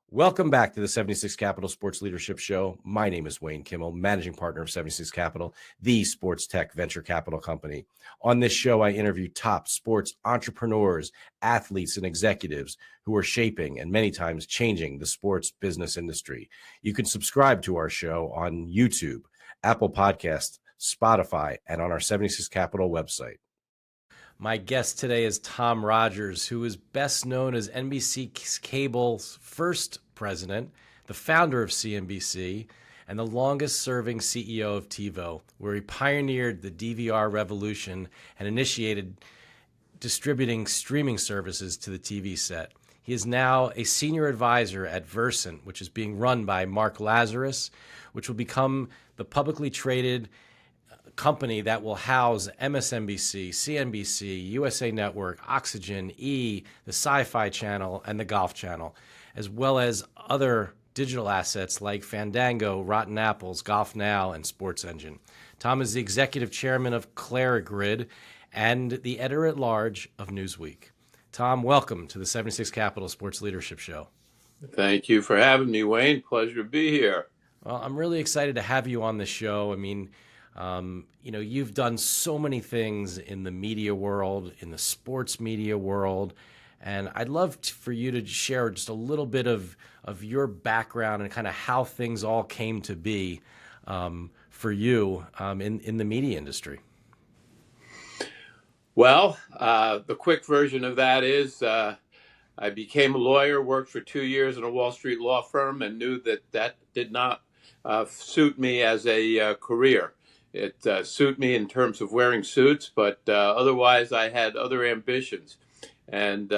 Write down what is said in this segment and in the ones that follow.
Welcome back to the 76 Capital Sports Leadership Show. My name is Wayne Kimmel, managing partner of 76 Capital, the sports tech venture capital company. On this show, I interview top sports entrepreneurs, athletes, and executives who are shaping and many times changing the sports business industry. You can subscribe to our show on YouTube, Apple Podcasts, Spotify, and on our 76 Capital website. My guest today is Tom Rogers, who is best known as NBC Cable's first president, the founder of CNBC, and the longest-serving CEO of TiVo, where he pioneered the DVR revolution and initiated distributing streaming services to the TV set. He is now a senior advisor at Versant, which is being run by Mark Lazarus, which will become the publicly traded company that will house MSNBC, CNBC, USA Network, Oxygen, E, the Sci-Fi Channel, and the Golf Channel, as well as other digital assets like Fandango, Rotten Apples, Golf Now, and Sports Engine. Tom is the executive chairman of Claigrid and the editor-at-large of Newsweek. Tom, welcome to the 76 Capital Sports Leadership Show. Thank you for having me, Wayne. Pleasure to be here. Well, I'm really excited to have you on the show. I mean, you've done so many things in the media world, in the sports media world, and I'd love for you to share just a little bit of your background and kind of how things all came to be for you in the media industry. Well, the quick version of that is I became a lawyer, worked for 2 years in a Wall Street law firm, and knew that did not suit me as a career. It suited me in terms of wearing suits, but otherwise I had other ambitions. And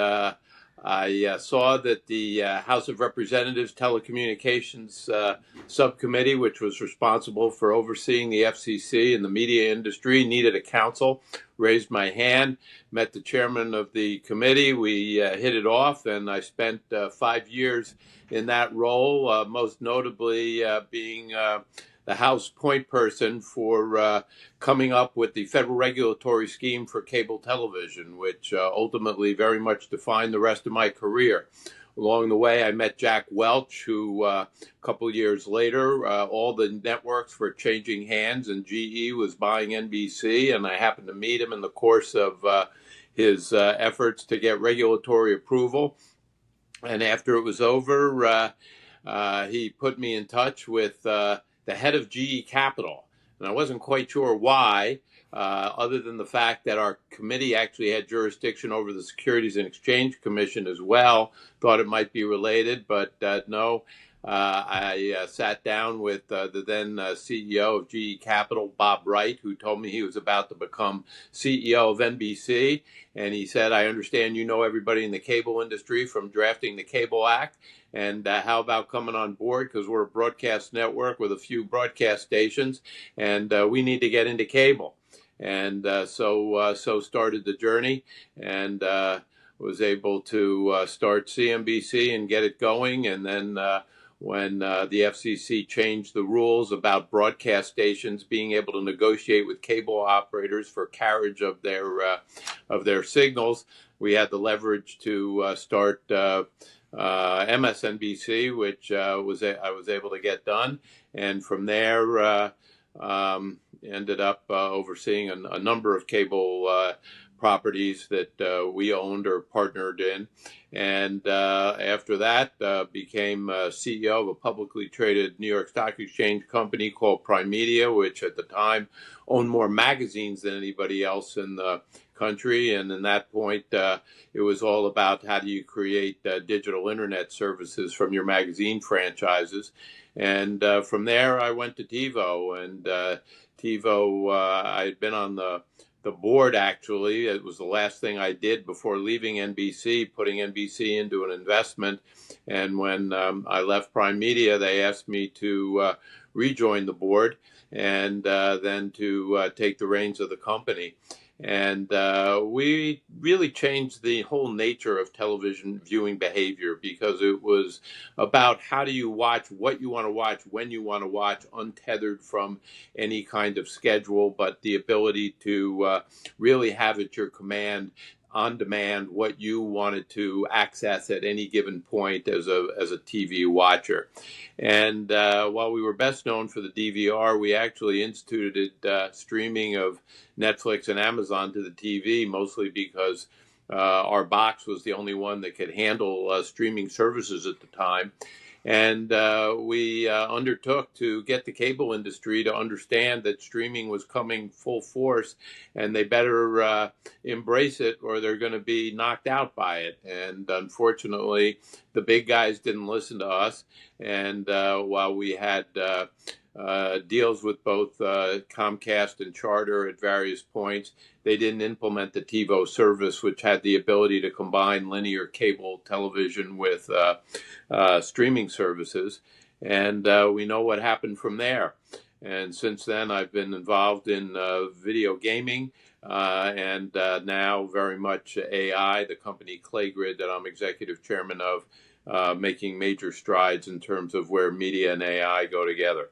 I saw that the House of Representatives Telecommunications Subcommittee, which was responsible for overseeing the FCC and the media industry, needed a counsel. Raised my hand, met the chairman of the committee. We hit it off, and I spent 5 years in that role, most notably being the House point person for coming up with the federal regulatory scheme for cable television, which ultimately very much defined the rest of my career. Along the way, I met Jack Welch, who a couple of years later, all the networks were changing hands and GE was buying NBC, and I happened to meet him in the course of his efforts to get regulatory approval. And after it was over, he put me in touch with the head of GE Capital. And I wasn't quite sure why, other than the fact that our committee actually had jurisdiction over the Securities and Exchange Commission as well. Thought it might be related, but no. I sat down with the then CEO of GE Capital, Bob Wright, who told me he was about to become CEO of NBC. And he said, I understand you know everybody in the cable industry from drafting the Cable Act. And how about coming on board? Because we're a broadcast network with a few broadcast stations, and we need to get into cable. And so started the journey, and was able to start CNBC and get it going. And then when the FCC changed the rules about broadcast stations being able to negotiate with cable operators for carriage of their signals, we had the leverage to start MSNBC, which I was able to get done, and from there ended up overseeing a number of cable properties that we owned or partnered in, and after that became CEO of a publicly traded New York Stock Exchange company called Prime Media, which at the time owned more magazines than anybody else in the country. And in that point, it was all about how do you create digital internet services from your magazine franchises. And from there, I went to TiVo. And TiVo, I had been on the board, actually. It was the last thing I did before leaving NBC, putting NBC into an investment. And when I left Prime Media, they asked me to rejoin the board and then to take the reins of the company. And we really changed the whole nature of television viewing behavior, because it was about how do you watch what you want to watch, when you want to watch, untethered from any kind of schedule, but the ability to really have at your command on demand what you wanted to access at any given point as a TV watcher. And while we were best known for the DVR, we actually instituted streaming of Netflix and Amazon to the TV, mostly because our box was the only one that could handle streaming services at the time. And we undertook to get the cable industry to understand that streaming was coming full force, and they better embrace it or they're going to be knocked out by it. And unfortunately, the big guys didn't listen to us. And while we had deals with both Comcast and Charter at various points, they didn't implement the TiVo service, which had the ability to combine linear cable television with streaming services. And we know what happened from there. And since then, I've been involved in video gaming and now very much AI, the company Claigrid that I'm executive chairman of, making major strides in terms of where media and AI go together.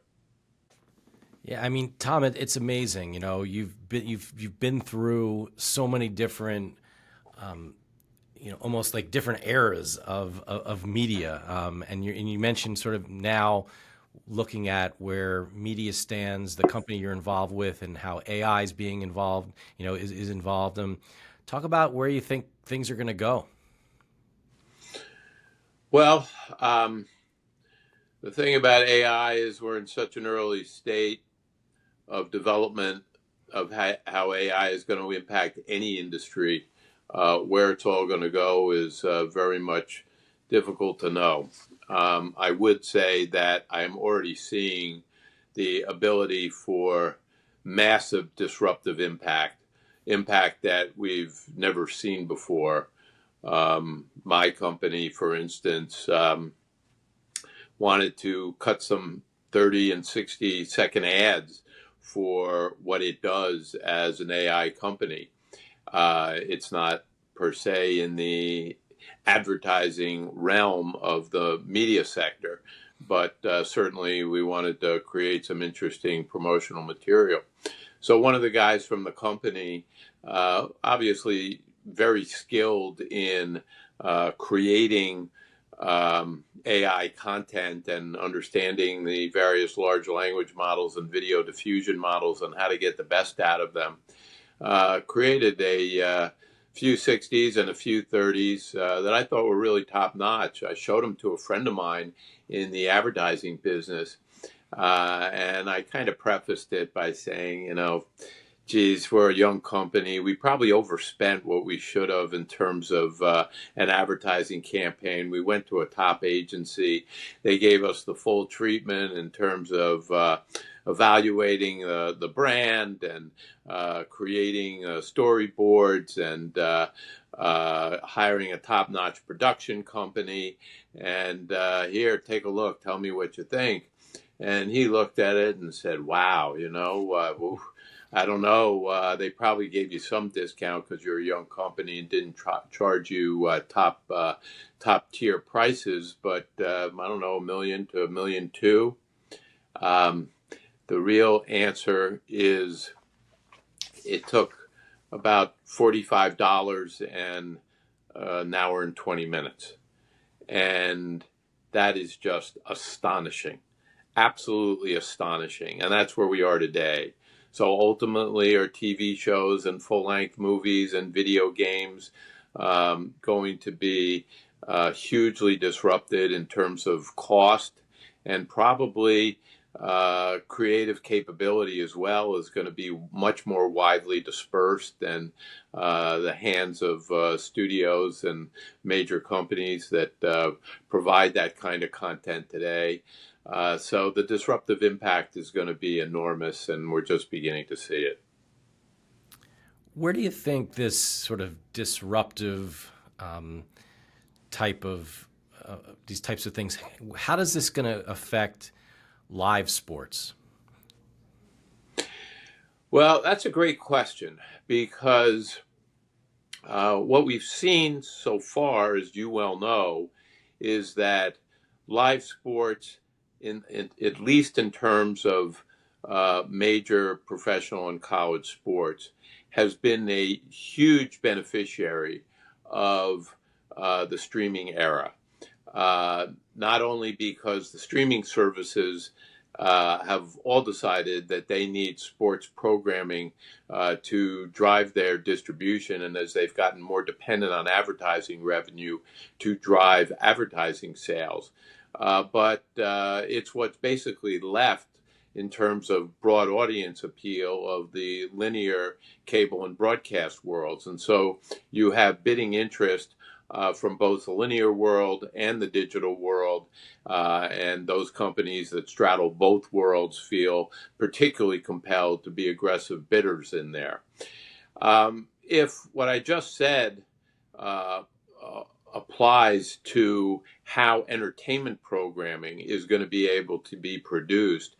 Yeah, I mean, Tom, it's amazing. You know, you've been through so many different, almost like different eras of media, and you mentioned sort of now looking at where media stands, the company you're involved with, and how AI is being involved. Is involved. Talk about where you think things are going to go. Well, the thing about AI is we're in such an early state of development of how AI is going to impact any industry. Where it's all going to go is very much difficult to know. I would say that I'm already seeing the ability for massive disruptive impact that we've never seen before. My company, for instance, wanted to cut some 30 and 60-second ads for what it does as an AI company. It's not per se in the advertising realm of the media sector, but certainly we wanted to create some interesting promotional material. So one of the guys from the company, obviously very skilled in creating AI content and understanding the various large language models and video diffusion models and how to get the best out of them, created a few 60s and a few 30s that I thought were really top notch. I showed them to a friend of mine in the advertising business, and I kind of prefaced it by saying, geez, we're a young company. We probably overspent what we should have in terms of an advertising campaign. We went to a top agency. They gave us the full treatment in terms of evaluating the brand and creating storyboards and hiring a top-notch production company. And here, take a look. Tell me what you think. And he looked at it and said, wow, I don't know. They probably gave you some discount because you're a young company and didn't charge you top tier prices, but I don't know, $1 million to $1.2 million. The real answer is it took about $45 and an hour and 20 minutes. And that is just astonishing, absolutely astonishing. And that's where we are today. So ultimately, are TV shows and full-length movies and video games going to be hugely disrupted in terms of cost, and probably creative capability as well is going to be much more widely dispersed than the hands of studios and major companies that provide that kind of content today. So the disruptive impact is going to be enormous, and we're just beginning to see it. Where do you think this sort of disruptive type of these types of things, how does this going to affect live sports? Well, that's a great question, because what we've seen so far, as you well know, is that live sports, at least in terms of major professional and college sports, has been a huge beneficiary of the streaming era. Not only because the streaming services have all decided that they need sports programming to drive their distribution, and as they've gotten more dependent on advertising revenue to drive advertising sales, but it's what's basically left in terms of broad audience appeal of the linear cable and broadcast worlds. And so you have bidding interest from both the linear world and the digital world, and those companies that straddle both worlds feel particularly compelled to be aggressive bidders in there. If what I just said applies to how entertainment programming is going to be able to be produced,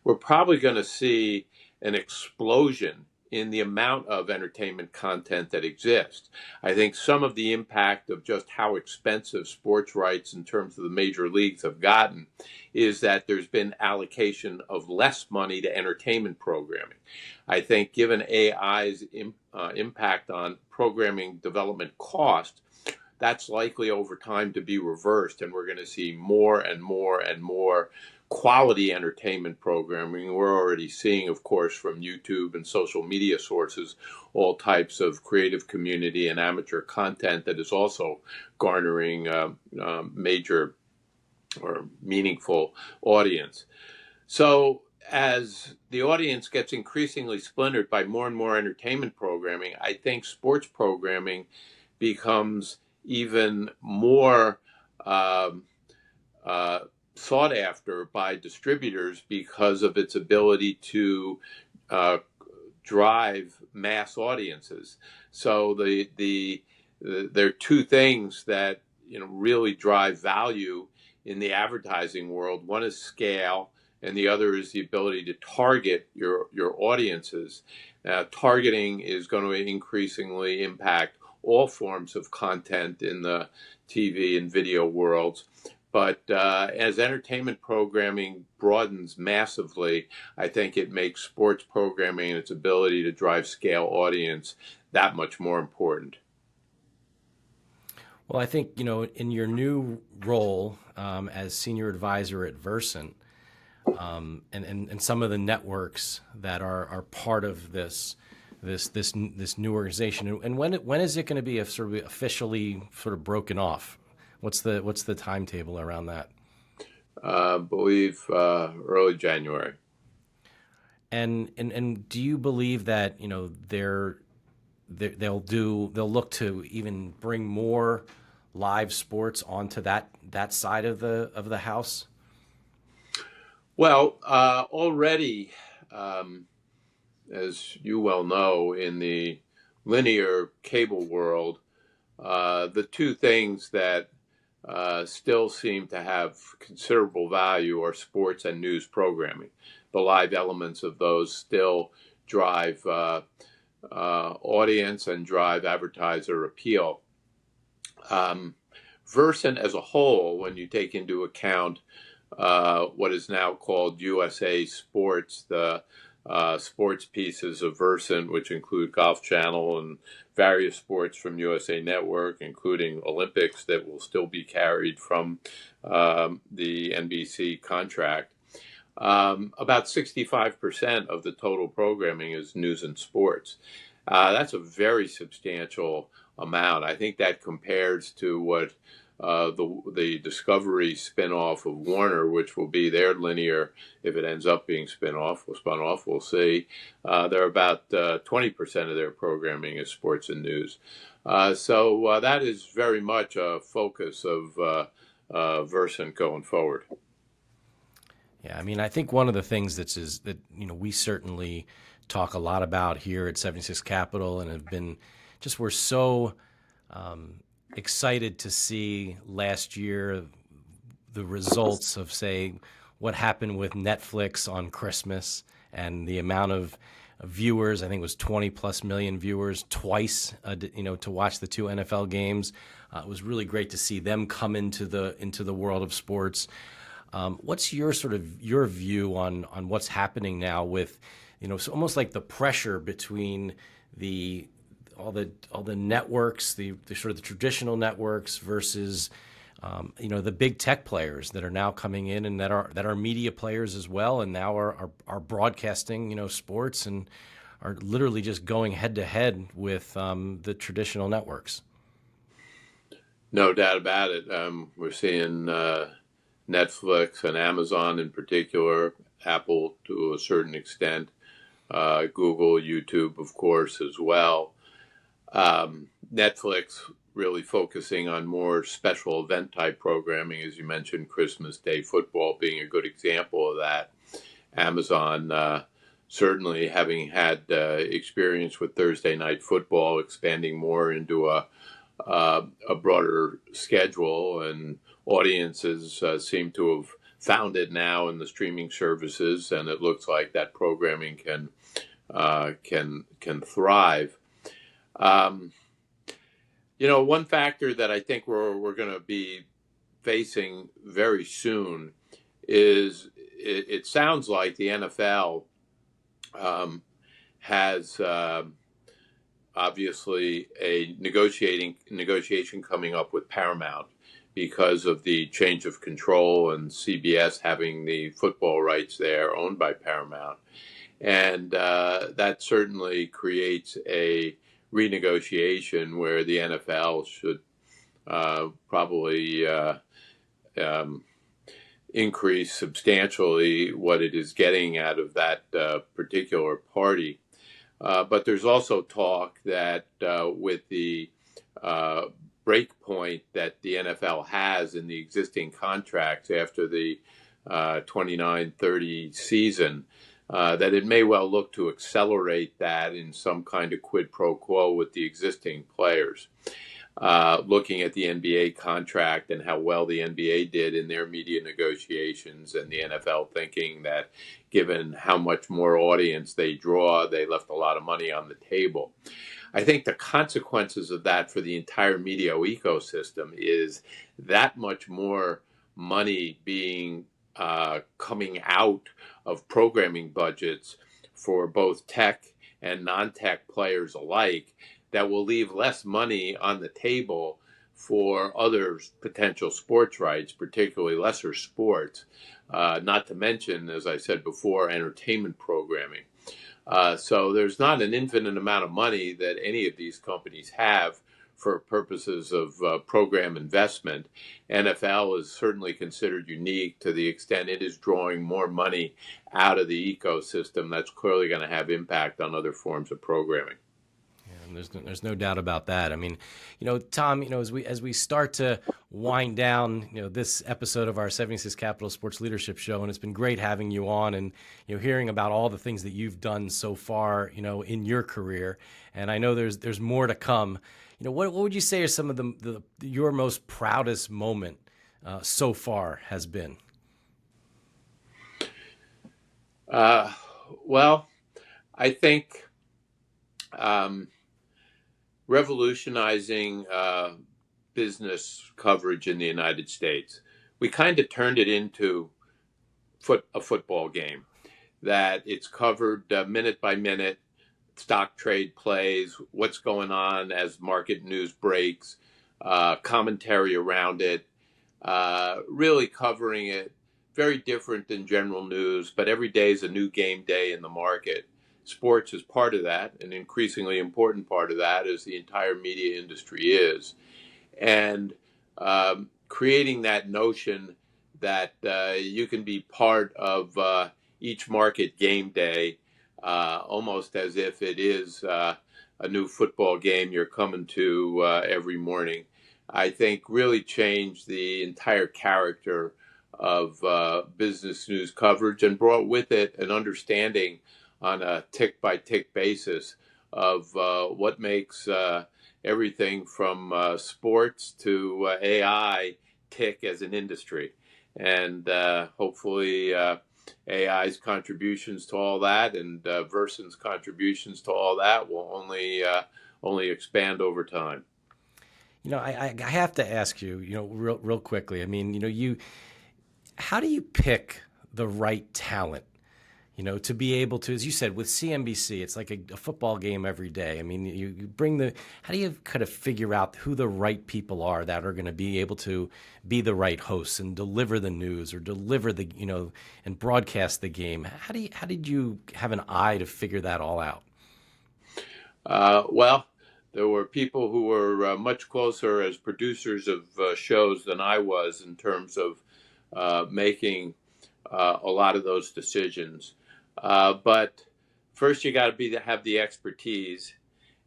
we're probably going to see an explosion in the amount of entertainment content that exists. I think some of the impact of just how expensive sports rights in terms of the major leagues have gotten is that there's been allocation of less money to entertainment programming. I think given AI's impact on programming development cost, that's likely over time to be reversed, and we're going to see more and more and more quality entertainment programming. We're already seeing, of course, from YouTube and social media sources, all types of creative community and amateur content that is also garnering major or meaningful audience. So as the audience gets increasingly splintered by more and more entertainment programming, I think sports programming becomes even more sought after by distributors because of its ability to drive mass audiences. So there are two things that really drive value in the advertising world. One is scale, and the other is the ability to target your audiences. Targeting is going to increasingly impact all forms of content in the TV and video worlds. But as entertainment programming broadens massively, I think it makes sports programming and its ability to drive scale audience that much more important. Well, I think, in your new role as senior advisor at Versant, and some of the networks that are part of this new organization, and when is it going to be officially officially broken off? What's the timetable around that? I believe early January. And do you believe that they'll look to even bring more live sports onto that side of the house? Well, already, as you well know, in the linear cable world, the two things that still seem to have considerable value are sports and news programming. The live elements of those still drive audience and drive advertiser appeal. Versant as a whole, when you take into account what is now called USA Sports, the sports pieces of Versant, which include Golf Channel and various sports from USA Network, including Olympics that will still be carried from the NBC contract. About 65% of the total programming is news and sports. That's a very substantial amount. I think that compares to what the Discovery spinoff of Warner, which will be their linear, if it ends up being spun off, we'll see. They're about 20% of their programming is sports and news. So that is very much a focus of Versant going forward. Yeah, I mean, I think one of the things that we certainly talk a lot about here at 76 Capital, and have been we're so excited to see last year the results of, say, what happened with Netflix on Christmas and the amount of viewers. I think it was 20 plus million viewers twice, to watch the two NFL games. It was really great to see them come into the world of sports. What's your your view on what's happening now with, so almost like the pressure between all the networks, the sort of the traditional networks versus the big tech players that are now coming in and that are media players as well, and now are broadcasting sports and are literally just going head to head with the traditional networks. No doubt about it. We're seeing Netflix and Amazon in particular, Apple to a certain extent, Google, YouTube, of course, as well. Netflix really focusing on more special event type programming, as you mentioned, Christmas Day football being a good example of that. Amazon certainly having had experience with Thursday night football, expanding more into a broader schedule, and audiences seem to have found it now in the streaming services, and it looks like that programming can thrive. One factor that I think we're going to be facing very soon is it sounds like the NFL has obviously a negotiation coming up with Paramount because of the change of control and CBS having the football rights there owned by Paramount. And that certainly creates a renegotiation where the NFL should probably increase substantially what it is getting out of that particular party. But there's also talk that with the break point that the NFL has in the existing contracts after the 29-30 season, that it may well look to accelerate that in some kind of quid pro quo with the existing players. Looking at the NBA contract and how well the NBA did in their media negotiations, and the NFL thinking that given how much more audience they draw, they left a lot of money on the table. I think the consequences of that for the entire media ecosystem is that much more money being coming out of programming budgets for both tech and non-tech players alike, that will leave less money on the table for other potential sports rights, particularly lesser sports, not to mention, as I said before, entertainment programming. So there's not an infinite amount of money that any of these companies have for purposes of program investment. NFL is certainly considered unique to the extent it is drawing more money out of the ecosystem. That's clearly going to have impact on other forms of programming. There's no doubt about that. I mean, Tom, as we start to wind down, this episode of our 76 Capital Sports Leadership Show, and it's been great having you on and, hearing about all the things that you've done so far, in your career. And I know there's more to come. What would you say are some of your most proudest moment so far has been? Well, I think revolutionizing business coverage in the United States. We kind of turned it into a football game, that it's covered minute by minute, stock trade plays, what's going on as market news breaks, commentary around it, really covering it. Very different than general news, but every day is a new game day in the market. Sports is part of that, an increasingly important part of that, as the entire media industry is. And creating that notion that you can be part of each market game day, almost as if it is a new football game you're coming to every morning, I think really changed the entire character of business news coverage, and brought with it an understanding on a tick-by-tick basis of what makes everything from sports to AI tick as an industry. And hopefully AI's contributions to all that, and Versant's contributions to all that, will only expand over time. I have to ask you, real quickly. I mean, how do you pick the right talent? To be able to, as you said, with CNBC, it's like a football game every day. I mean, you bring how do you kind of figure out who the right people are that are going to be able to be the right hosts and deliver the news or deliver and broadcast the game? How did you have an eye to figure that all out? Well, there were people who were much closer as producers of shows than I was in terms of making a lot of those decisions. But first, you got to have the expertise,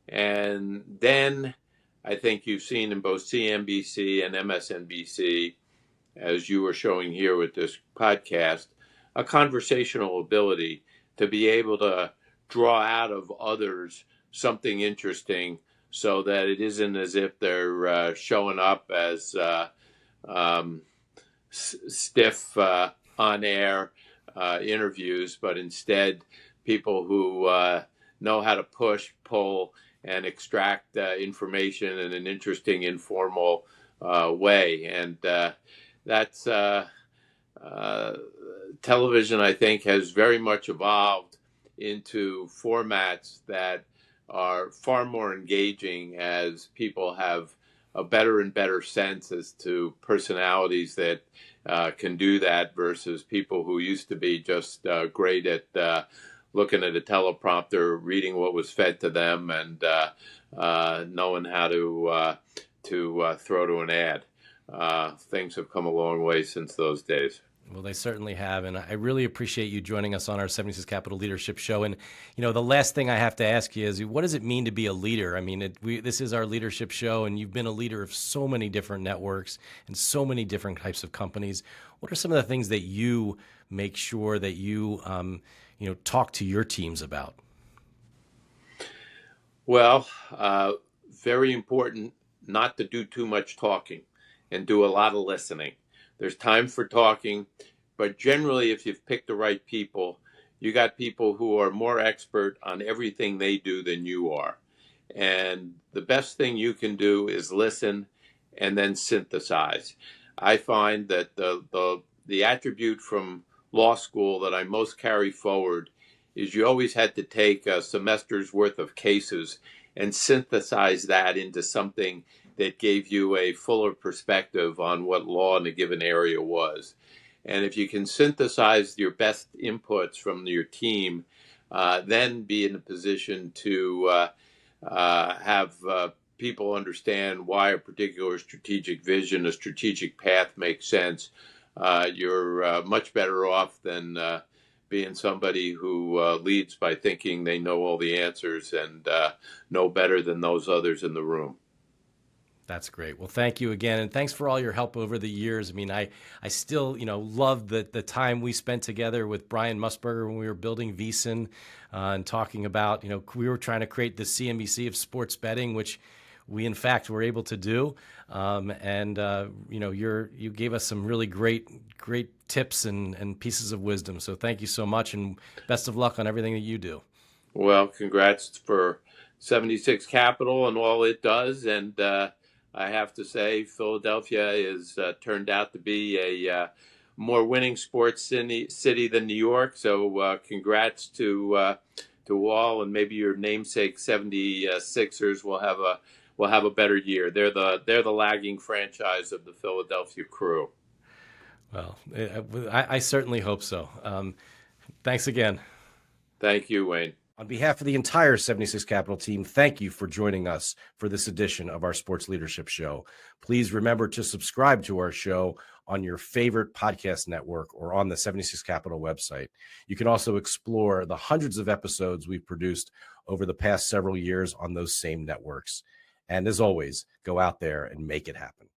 and then I think you've seen in both CNBC and MSNBC, as you were showing here with this podcast, a conversational ability to be able to draw out of others something interesting, so that it isn't as if they're showing up as stiff on air interviews, but instead people who know how to push, pull, and extract information in an interesting, informal way. And that's television, I think, has very much evolved into formats that are far more engaging as people have a better and better sense as to personalities that can do that versus people who used to be just great at looking at a teleprompter, reading what was fed to them, and knowing how to throw to an ad. Things have come a long way since those days. Well, they certainly have, and I really appreciate you joining us on our 76 Capital Leadership Show. And the last thing I have to ask you is, what does it mean to be a leader? I mean, this is our leadership show, and you've been a leader of so many different networks and so many different types of companies. What are some of the things that you make sure that you talk to your teams about? Well, very important not to do too much talking and do a lot of listening. There's time for talking, but generally, if you've picked the right people, you got people who are more expert on everything they do than you are. And the best thing you can do is listen and then synthesize. I find that the attribute from law school that I most carry forward is you always had to take a semester's worth of cases and synthesize that into something that gave you a fuller perspective on what law in a given area was. And if you can synthesize your best inputs from your team, then be in a position to have people understand why a particular strategic vision, a strategic path makes sense, you're much better off than being somebody who leads by thinking they know all the answers and know better than those others in the room. That's great. Well, thank you again. And thanks for all your help over the years. I mean, I still, love the time we spent together with Brian Musburger when we were building Versant and talking about, we were trying to create the CNBC of sports betting, which we, in fact, were able to do. You gave us some really great tips and pieces of wisdom. So thank you so much, and best of luck on everything that you do. Well, congrats for 76 Capital and all it does. And I have to say, Philadelphia is turned out to be a more winning sports city than New York. So congrats to all, and maybe your namesake 76ers will have a better year. They're the lagging franchise of the Philadelphia Crew. Well, I certainly hope so. Thanks again. Thank you, Wayne. On behalf of the entire 76 Capital team, thank you for joining us for this edition of our Sports Leadership Show. Please remember to subscribe to our show on your favorite podcast network or on the 76 Capital website. You can also explore the hundreds of episodes we've produced over the past several years on those same networks. And as always, go out there and make it happen.